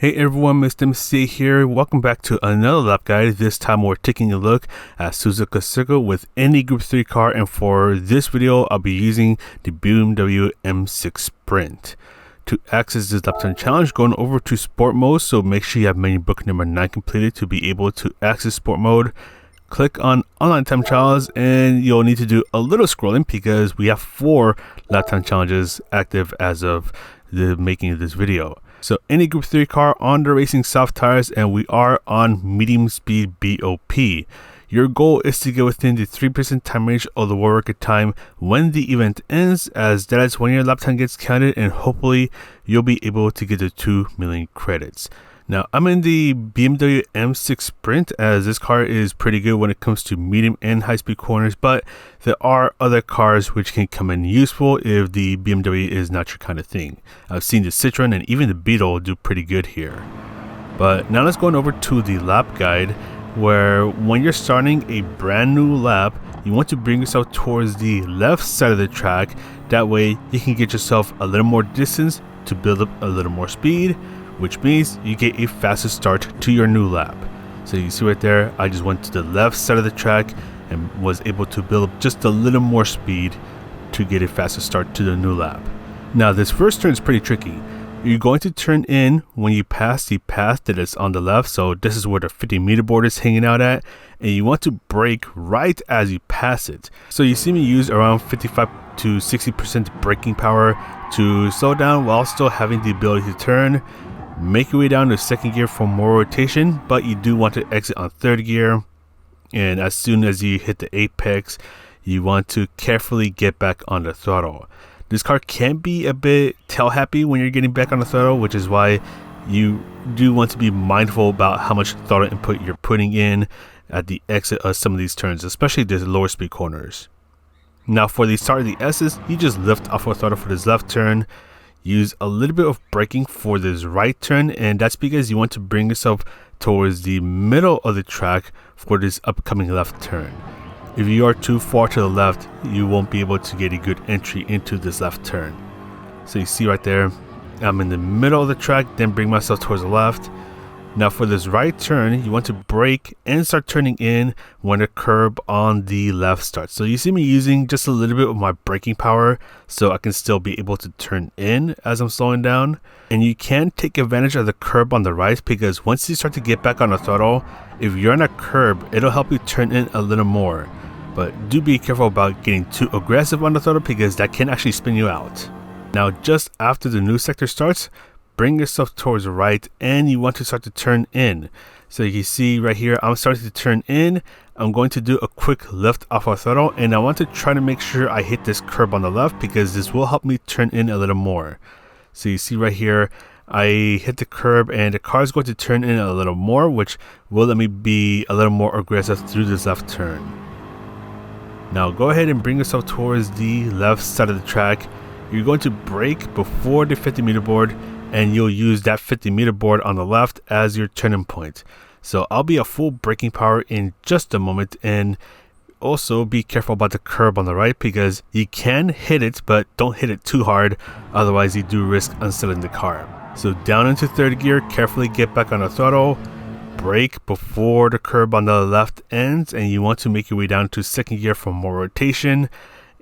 Hey everyone, Mr. MC here. Welcome back to another lap guide. This time we're taking a look at Suzuka Circuit with any Group 3 car, and for this video I'll be using the BMW M6 Sprint. To access this lap time challenge, going over to sport mode, so make sure you have menu book number 9 completed to be able to access sport mode. Click on online time challenge and you'll need to do a little scrolling because we have 4 lap time challenges active as of the making of this video. So any Group 3 car on the racing soft tires, and we are on medium speed BOP. Your goal is to get within the 3% time range of the world record time when the event ends, as that is when your lap time gets counted, and hopefully you'll be able to get the 2 million credits. Now I'm in the BMW M6 Sprint, as this car is pretty good when it comes to medium and high speed corners, but there are other cars which can come in useful if the BMW is not your kind of thing. I've seen the Citroen and even the Beetle do pretty good here. But now let's go on over to the lap guide, where when you're starting a brand new lap, you want to bring yourself towards the left side of the track. That way you can get yourself a little more distance to build up a little more speed, which means you get a faster start to your new lap. So you see right there, I just went to the left side of the track and was able to build up just a little more speed to get a faster start to the new lap. Now this first turn is pretty tricky. You're going to turn in when you pass the path that is on the left, so this is where the 50-meter board is hanging out at, and you want to brake right as you pass it. So you see me use around 55 to 60% braking power to slow down while still having the ability to turn. Make your way down to second gear for more rotation, but you do want to exit on third gear, and as soon as you hit the apex, you want to carefully get back on the throttle. This car can be a bit tail happy when you're getting back on the throttle, which is why you do want to be mindful about how much throttle input you're putting in at the exit of some of these turns, especially the lower speed corners. Now for the start of the S's, you just lift off of throttle for this left turn. Use a little bit of braking for this right turn, and that's because you want to bring yourself towards the middle of the track for this upcoming left turn. If you are too far to the left, you won't be able to get a good entry into this left turn. So you see right there, I'm in the middle of the track, then bring myself towards the left. Now for this right turn, you want to brake and start turning in when the curb on the left starts. So you see me using just a little bit of my braking power so I can still be able to turn in as I'm slowing down. And you can take advantage of the curb on the right, because once you start to get back on the throttle, if you're on a curb, it'll help you turn in a little more. But do be careful about getting too aggressive on the throttle, because that can actually spin you out. Now just after the new sector starts, bring yourself towards the right and you want to start to turn in. So you can see right here, I'm starting to turn in. I'm going to do a quick lift off our throttle, and I want to try to make sure I hit this curb on the left, because this will help me turn in a little more. So you see right here, I hit the curb and the car is going to turn in a little more, which will let me be a little more aggressive through this left turn. Now go ahead and bring yourself towards the left side of the track. You're going to brake before the 50-meter board, and you'll use that 50-meter board on the left as your turning point. So I'll be at full braking power in just a moment, and also be careful about the curb on the right, because you can hit it, but don't hit it too hard, otherwise you do risk unsettling the car. So down into third gear, carefully get back on the throttle, brake before the curb on the left ends, and you want to make your way down to second gear for more rotation,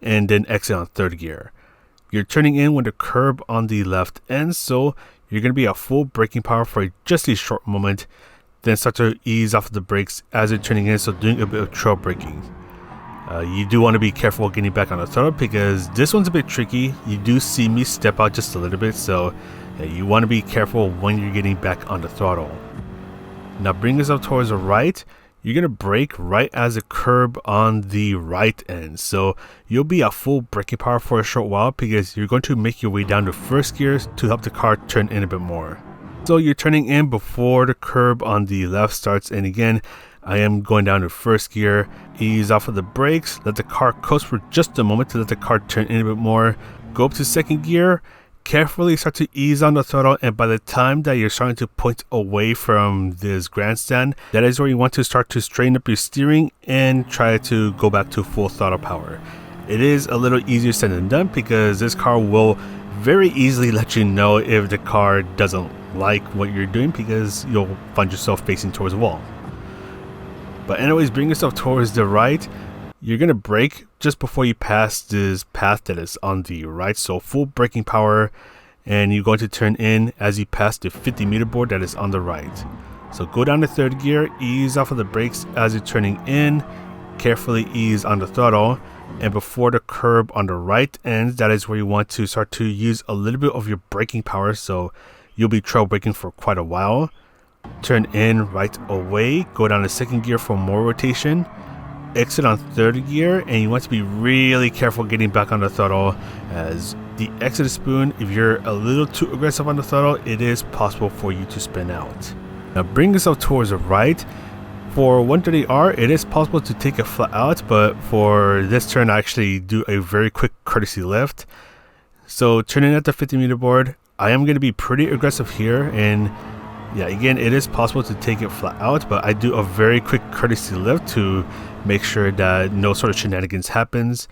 and then exit on third gear. You're turning in when the curb on the left ends, so you're going to be at full braking power for just a short moment, then start to ease off the brakes as you're turning in, so doing a bit of trail braking. You do want to be careful getting back on the throttle, because this one's a bit tricky. You do see me step out just a little bit, so you want to be careful when you're getting back on the throttle. Now bring yourself towards the right. You're going to brake right as the curb on the right ends. So you'll be at full braking power for a short while, because you're going to make your way down to first gear to help the car turn in a bit more. So you're turning in before the curb on the left starts, and again, I am going down to first gear. Ease off of the brakes, let the car coast for just a moment to let the car turn in a bit more. Go up to second gear. Carefully start to ease on the throttle, and by the time that you're starting to point away from this grandstand, that is where you want to start to straighten up your steering and try to go back to full throttle power. It is a little easier said than done, because this car will very easily let you know if the car doesn't like what you're doing, because you'll find yourself facing towards the wall. But anyways, bring yourself towards the right. You're going to brake just before you pass this path that is on the right, so full braking power, and you're going to turn in as you pass the 50 meter board that is on the right. So go down to third gear, ease off of the brakes as you're turning in, carefully ease on the throttle, and before the curb on the right ends, that is where you want to start to use a little bit of your braking power, so you'll be trail braking for quite a while. Turn in right away, go down to second gear for more rotation, exit on third gear, and you want to be really careful getting back on the throttle, as the exit spoon, if you're a little too aggressive on the throttle, it is possible for you to spin out. Now bring yourself towards the right. For 130R, it is possible to take it flat out, but for this turn I actually do a very quick courtesy lift. So turning at the 50 meter board, I am going to be pretty aggressive here, and yeah, again, it is possible to take it flat out, but I do a very quick courtesy lift to make sure that no sort of shenanigans happens.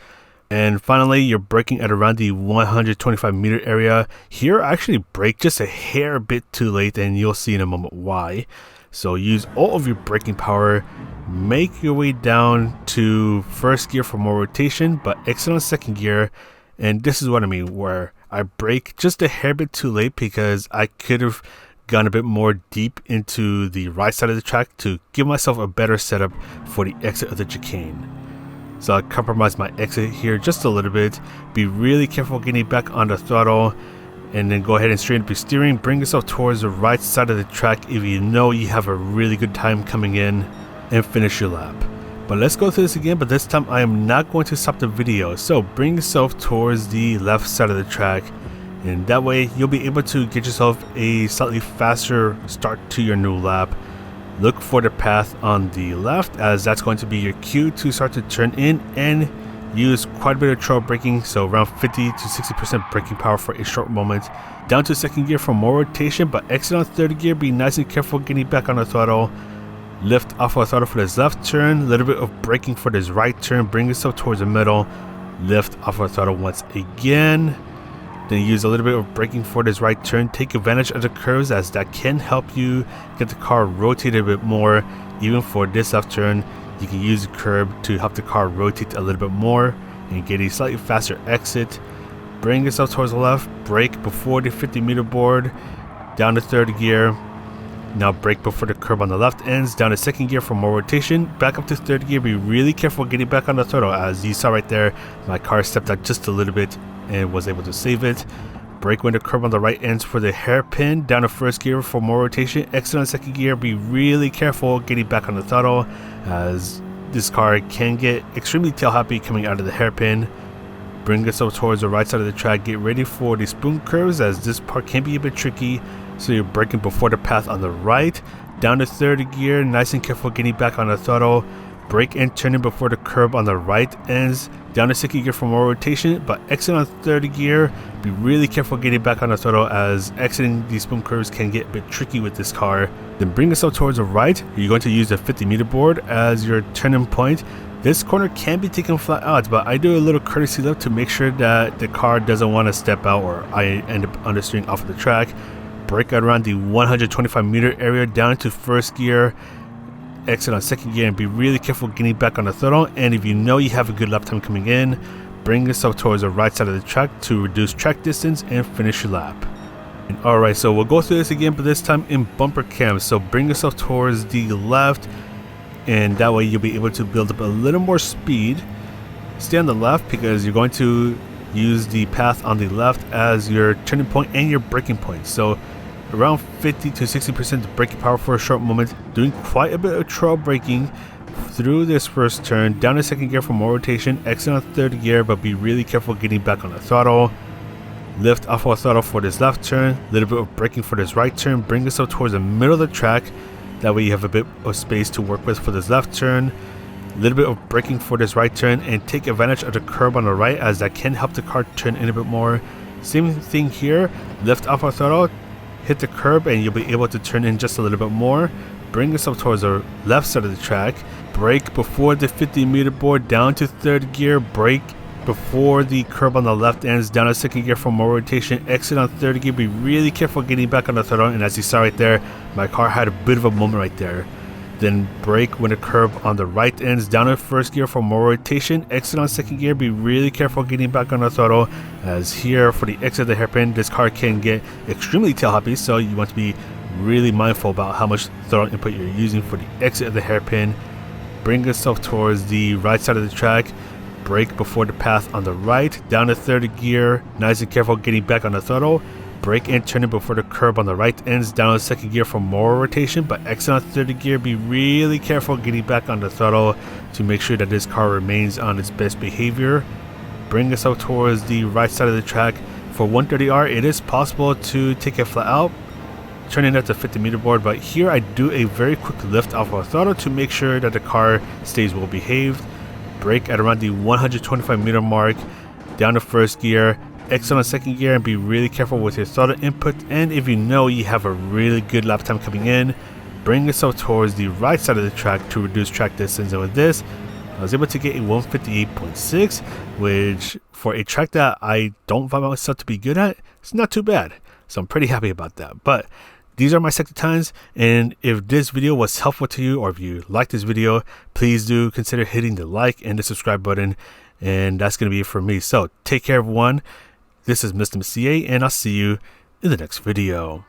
And finally, you're braking at around the 125 meter area. Here I actually brake just a hair bit too late, and you'll see in a moment why. So use all of your braking power, make your way down to first gear for more rotation, but exit on second gear. And this is what I mean, where I brake just a hair bit too late, because I could have gone a bit more deep into the right side of the track to give myself a better setup for the exit of the chicane. So I compromise my exit here just a little bit. Be really careful getting back on the throttle, and then go ahead and straighten up your steering. Bring yourself towards the right side of the track if you know you have a really good time coming in, and finish your lap. But let's go through this again, but this time I am not going to stop the video. So bring yourself towards the left side of the track, and that way you'll be able to get yourself a slightly faster start to your new lap. Look for the path on the left, as that's going to be your cue to start to turn in, and use quite a bit of trail braking, so around 50 to 60% braking power for a short moment. Down to second gear for more rotation, but exit on third gear. Be nice and careful getting back on the throttle. Lift off of the throttle for this left turn, a little bit of braking for this right turn. Bring yourself towards the middle, lift off of the throttle once again. Then use a little bit of braking for this right turn. Take advantage of the curves, as that can help you get the car rotated a bit more. Even for this left turn, you can use the curb to help the car rotate a little bit more and get a slightly faster exit. Bring yourself towards the left, brake before the 50 meter board, down to third gear. Now brake before the curb on the left ends, down to second gear for more rotation, back up to third gear. Be really careful getting back on the throttle, as you saw right there, my car stepped out just a little bit and was able to save it. Brake when the curb on the right ends for the hairpin, down to first gear for more rotation, exit on second gear. Be really careful getting back on the throttle, as this car can get extremely tail happy coming out of the hairpin. Bring yourself towards the right side of the track, get ready for the spoon curves, as this part can be a bit tricky. So you're braking before the path on the right, down to third gear, nice and careful getting back on the throttle. Brake and turning before the curb on the right ends, down to second gear for more rotation, but exit on third gear. Be really careful getting back on the throttle, as exiting these spoon curves can get a bit tricky with this car. Then bring yourself towards the right. You're going to use the 50 meter board as your turning point. This corner can be taken flat out, but I do a little courtesy lift to make sure that the car doesn't want to step out, or I end up understeering off of the track. Brake at around the 125 meter area, down to first gear. Exit on second gear, and be really careful getting back on the throttle. And if you know you have a good lap time coming in, bring yourself towards the right side of the track to reduce track distance and finish your lap. Alright, so we'll go through this again, but this time in bumper cams. So bring yourself towards the left, and that way you'll be able to build up a little more speed. Stay on the left, because you're going to use the path on the left as your turning point and your braking point. So around 50 to 60% braking power for a short moment, doing quite a bit of trail braking through this first turn, down to second gear for more rotation, exit on third gear, but be really careful getting back on the throttle. Lift off of throttle for this left turn, a little bit of braking for this right turn. Bring yourself towards the middle of the track, that way you have a bit of space to work with for this left turn. A little bit of braking for this right turn, and take advantage of the curb on the right, as that can help the car turn in a bit more. Same thing here, lift off of throttle, hit the curb, and you'll be able to turn in just a little bit more. Bring yourself towards the left side of the track, brake before the 50 meter board, down to third gear, brake before the curb on the left ends, down to second gear for more rotation, exit on third gear. Be really careful getting back on the throttle, and as you saw right there, my car had a bit of a moment right there. Then brake when the curb on the right ends, down to first gear for more rotation, exit on second gear. Be really careful getting back on the throttle, as here for the exit of the hairpin, this car can get extremely tail hoppy, so you want to be really mindful about how much throttle input you're using for the exit of the hairpin. Bring yourself towards the right side of the track, brake before the path on the right, down to third gear, nice and careful getting back on the throttle. Brake and turn it before the curb on the right ends, down to second gear for more rotation, but exit on third gear. Be really careful getting back on the throttle to make sure that this car remains on its best behavior. Bring yourself towards the right side of the track. For 130R, it is possible to take it flat out, turning it to 50 meter board, but here I do a very quick lift off of throttle to make sure that the car stays well behaved. Brake at around the 125 meter mark, down to first gear, exit on second gear, and be really careful with your throttle input. And if you know you have a really good lap time coming in, bring yourself towards the right side of the track to reduce track distance. And with this, I was able to get a 158.6, which for a track that I don't find myself to be good at, it's not too bad. So I'm pretty happy about that. But these are my sector times, and if this video was helpful to you, or if you like this video, please do consider hitting the like and the subscribe button. And that's going to be it for me. So take care, everyone. This is Mr. Messier, and I'll see you in the next video.